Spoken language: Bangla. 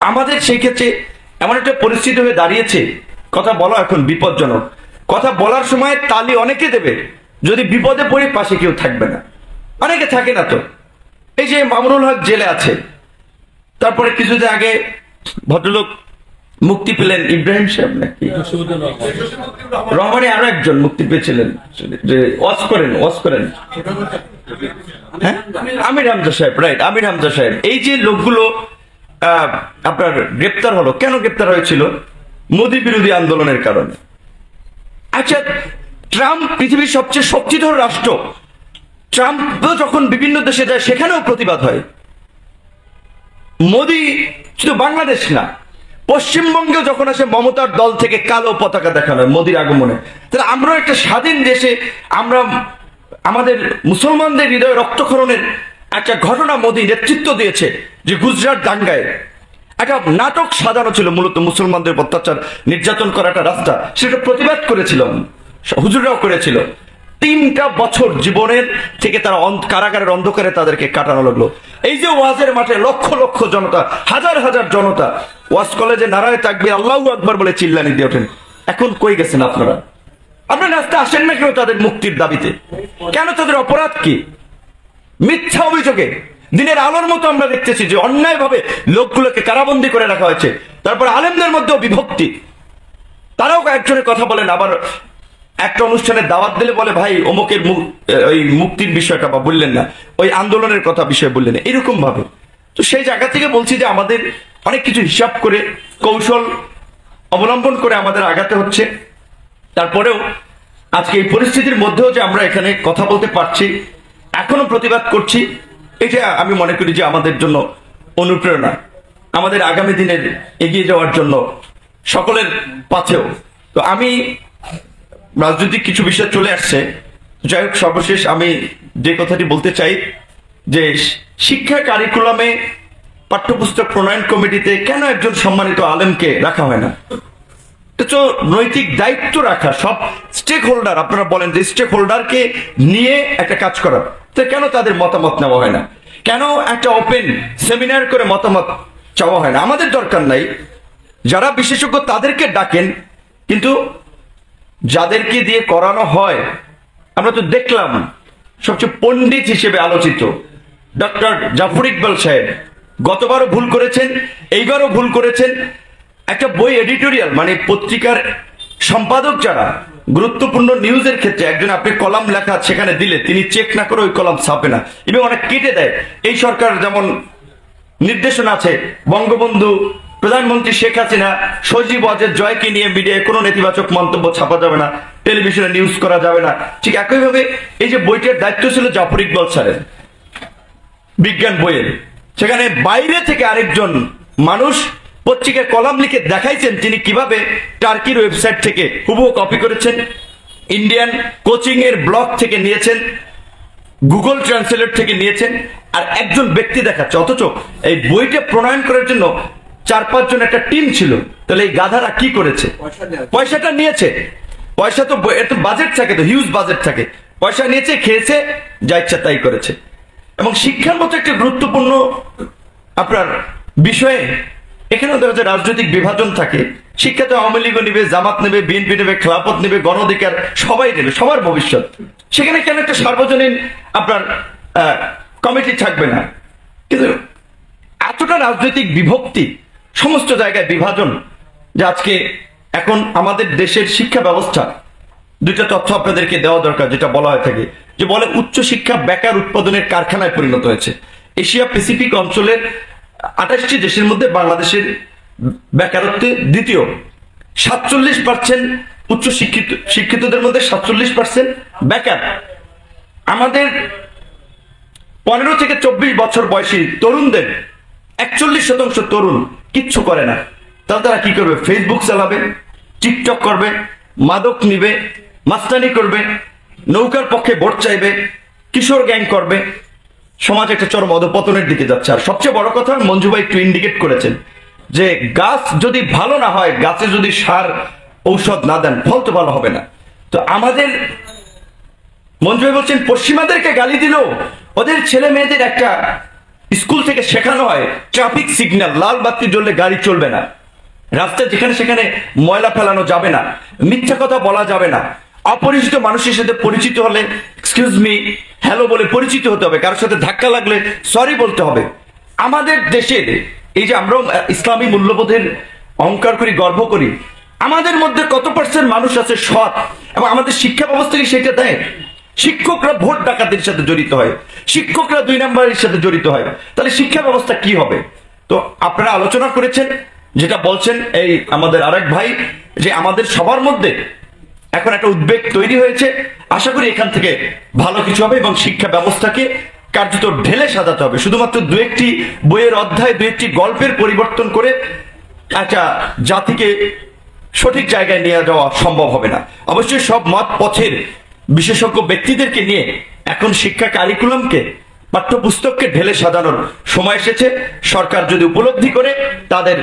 আমাদের সেই ক্ষেত্রে এমন একটা পরিস্থিতি হয়ে দাঁড়িয়েছে, কথা বলা এখন বিপজ্জনক। কথা বলার সময় তালি অনেকে দেবে, যদি বিপদে পড়ে পাশে কেউ থাকবে না। অনেকে থাকে না তো। এই যে মামুনুল হক জেলে আছে, তারপরে কিছুদিন আগে ভদ্রলোক মুক্তি পেলেন, ইব্রাহিম সাহেব নাকি রহমানে, আরো একজন মুক্তি পেয়েছিলেন, যে ওয়াজ করেন হ্যাঁ, আমির হামজা সাহেব, রাইট, আমির হামজা সাহেব। এই যে লোকগুলো আপনার গ্রেপ্তার হলো, কেন গ্রেপ্তার হয়েছিল? মোদী বিরোধী আন্দোলনের কারণে। আচ্ছা, ট্রাম্প পৃথিবীর সবচেয়ে শক্তিধর রাষ্ট্র, ট্রাম্প যখন বিভিন্ন দেশে যায় সেখানেও প্রতিবাদ হয়। মোদী শুধু বাংলাদেশ না, পশ্চিমবঙ্গেও যখন আসে মমতার দল থেকে কালো পতাকা দেখানো হয় মোদীর আগমনে। তাহলে আমরা একটা স্বাধীন দেশে আমরা আমাদের মুসলমানদের হৃদয়ে রক্তক্ষরণের একটা ঘটনা মোদী নেতৃত্ব দিয়েছে, যে গুজরাট দাঙ্গায় একটা নাটক সাজানো ছিল, মূলত মুসলমানদের অত্যাচার নির্যাতন করা একটা রাস্তা, সেটা প্রতিবাদ করেছিলাম, হুজুররাও করেছিল। 3টা বছর জীবনের থেকে তারা কারাগারের অন্ধকারে তাদেরকে কাটানো লাগলো। এই যে ওয়াজের মাঠে লক্ষ লক্ষ জনতা, হাজার হাজার জনতা ওয়াজ কলেজে নারায়ে তাকবীর আল্লাহু আকবার বলে চিল্লানি দিয়ে ওঠেন। এখন কই গেছেন আপনারা? আপনারা রাস্তায় আসেন না কেন তাদের মুক্তির দাবিতে? কেন? তাদের অপরাধ কি? মিথ্যা অভিযোগে দিনের আলোর মতো আমরা দেখতেছি যে অন্যায়ভাবে লোকগুলোকে কারাবন্দী করে রাখা হয়েছে। তারপর আলেমদের মধ্যেও বিভক্তি, তারাও একজনের কথা বলেন, আবার একটা অনুষ্ঠানে দাওয়াত দিলে বলে ভাই অমুকের ওই মুক্তির বিষয়টা বা বললেন না, ওই আন্দোলনের কথা বিষয় বললেন না, এরকম ভাবে। তো সেই জায়গা থেকে বলছি যে আমাদের অনেক কিছু হিসাব করে কৌশল অবলম্বন করে আমাদের আগাতে হচ্ছে। তারপরেও আজকে এই পরিস্থিতির মধ্যেও যে আমরা এখানে কথা বলতে পারছি, এখনো প্রতিবাদ করছি, এটা আমি মনে করি যে আমাদের জন্য অনুপ্রেরণা, আমাদের আগামী দিনের এগিয়ে যাওয়ার জন্য সকলের পাথেও। তো আমি রাজনৈতিক কিছু বিষয় চলে আসছে, যাই হোক, সর্বশেষ আমি যে কথাটি বলতে চাই যে শিক্ষা কারিকুলামে পাঠ্যপুস্তক প্রণয়ন কমিটিতে কেন একজন সম্মানিত আলেমকে রাখা হয় না? এটা তো নৈতিক দায়িত্ব রাখা, সব স্টেক হোল্ডার, আপনারা বলেন যে স্টেক হোল্ডারকে নিয়ে একটা কাজ করা, তো কেন তাদের মতামত নেওয়া হয় না? কেন একটা ওপেন সেমিনার করে মতামত চাওয়া হয় না? আমাদের দরকার নাই, যারা বিশেষজ্ঞ তাদেরকে ডাকেন, কিন্তু যাদেরকে দিয়ে করানো হয় আমরা তো দেখলাম সবচেয়ে পণ্ডিত হিসেবে আলোচিত ডক্টর জাফর ইকবাল সাহেব গতবারও ভুল করেছেন, এইবারও ভুল করেছেন। একটা বই এডিটোরিয়াল মানে পত্রিকার সম্পাদক যারা গুরুত্বপূর্ণ নিউজের ক্ষেত্রে একজন আপনি কলাম লেখা সেখানে দিলে তিনি চেক না করে ওই কলাম ছাপে না এবং অনেক কেটে দেয়। এই সরকার যেমন নির্দেশনা আছে, বঙ্গবন্ধু প্রধানমন্ত্রী শেখ হাসিনা সজীব ওয়াজেদ জয়কে নিয়ে মিডিয়ায় কোনো নেতিবাচক মন্তব্য ছাপা যাবে না, টেলিভিশনে নিউজ করা যাবে না। ঠিক একইভাবে এই যে বইটার দায়িত্ব ছিল জাফর ইকবাল স্যারের, বিজ্ঞান বইয়ের, সেখানে বাইরে থেকে আরেকজন মানুষ পত্রিকায় কলাম লিখে দেখাইছেন তিনি কিভাবে টার্কির ওয়েবসাইট থেকে হুবহু কপি করেছেন, ইন্ডিয়ান কোচিং এর ব্লগ থেকে নিয়েছেন, গুগল ট্রান্সলেট থেকে নিয়েছেন, আর একজন ব্যক্তি দেখাচ্ছে। অথচ এই বইটা প্রণয়ন করার জন্য 4-5 জন একটা টিম ছিল। তাহলে এই গাধারা কি করেছে? পয়সাটা নিয়েছে, পয়সা তো এত বাজেট থাকে, তো হিউজ বাজেট থাকে, পয়সা নিয়েছে, খেয়েছে, যা ইচ্ছা তাই করেছে। এবং শিক্ষার মতো একটা গুরুত্বপূর্ণ আপনার বিষয়ে এখানেও দেখা যায় রাজনৈতিক বিভাজন থাকে। শিক্ষা তো আওয়ামী লীগও নেবে, জামাত নেবে, বিএনপি নেবে, খেলাফত নেবে, গণ অধিকার সবাই নেবে, সবার ভবিষ্যৎ। সেখানে কেন একটা সার্বজনীন আপনার কমিটি থাকবে না? কিন্তু এতটা রাজনৈতিক বিভক্তি, সমস্ত জায়গায় বিভাজন, যে আজকে এখন আমাদের দেশের শিক্ষা ব্যবস্থা, দুইটা তথ্য আপনাদেরকে দেওয়া দরকার যেটা বলা হয়ে থাকে, যে বলে উচ্চ শিক্ষা বেকার উৎপাদনের কারখানায় পরিণত হয়েছে। এশিয়া প্যাসিফিক অঞ্চলের 28টি দেশের মধ্যে বাংলাদেশের বেকারত্বে দ্বিতীয়। 47% উচ্চ শিক্ষিতদের মধ্যে 47% বেকার। আমাদের 15 থেকে 24 বছর বয়সী তরুণদের 41% তরুণ কিচ্ছু করে না। তারা কি করবে? ফেসবুক চালাবে, টিকটক করবে, মাদক নিবে, মাস্তানি করবে, নৌকার পক্ষে ভোট চাইবে, কিশোর গ্যাং করবে। সমাজ একটা চরম অধপতনের দিকে যাচ্ছে। আর সবচেয়ে বড় কথা, মঞ্জু ভাই একটু ইন্ডিকেট করেছেন যে গাছ যদি ভালো না হয়, গাছে যদি সার ঔষধ না দেন, ফল তো ভালো হবে না। তো আমাদের মঞ্জু ভাই বলছেন পশ্চিমাদেরকে গালি দিল ওদের ছেলে মেয়েদের একটা স্কুল থেকে শেখানো হয় ট্রাফিক সিগন্যাল, লাল বাতি জ্বললে গাড়ি চলবে না, রাস্তায় যেখানে সেখানে ময়লা ফেলানো যাবে না, মিথ্যা কথা বলা যাবে না, অপরিচিত মানুষের সাথে পরিচিত হলে এক্সকিউজ মি, হ্যালো বলে পরিচিত হতে হবে, কারোর সাথে ধাক্কা লাগলে সরি বলতে হবে। আমাদের দেশের এই যে আমরা ইসলামী মূল্যবোধের অহংকার করি, গর্ব করি, আমাদের মধ্যে কত পার্সেন্ট মানুষ আছে সৎ, এবং আমাদের শিক্ষা ব্যবস্থা কি সেটা দেয়? শিক্ষকরা ভোট ডাকাতির সাথে জড়িত হয়, শিক্ষকরা 2 নম্বরের সাথে জড়িত হয়, তাহলে শিক্ষা ব্যবস্থা কি হবে? তো আপনারা আলোচনা করেছেন, যেটা বলছেন এই আমাদের আরেক ভাই, যে আমাদের সবার মধ্যে এখন একটা উদ্বেগ তৈরি হয়েছে। আশা করি এখান থেকে ভালো কিছু হবে এবং শিক্ষা ব্যবস্থাকে কার্যত ঢেলে সাজাতে হবে। শুধুমাত্র 2-1টি বইয়ের অধ্যায়, 2-1টি গল্পের পরিবর্তন করে একটা জাতিকে সঠিক জায়গায় নিয়ে যাওয়া সম্ভব হবে না। অবশ্যই সব মত পথের বিশেষজ্ঞ ব্যক্তিদেরকে নিয়ে এখন শিক্ষা কারিকুলামকে, পাঠ্যপুস্তককে ঢেলে সাজানোর সময় এসেছে। সরকার যদি উপলব্ধি করে তাদের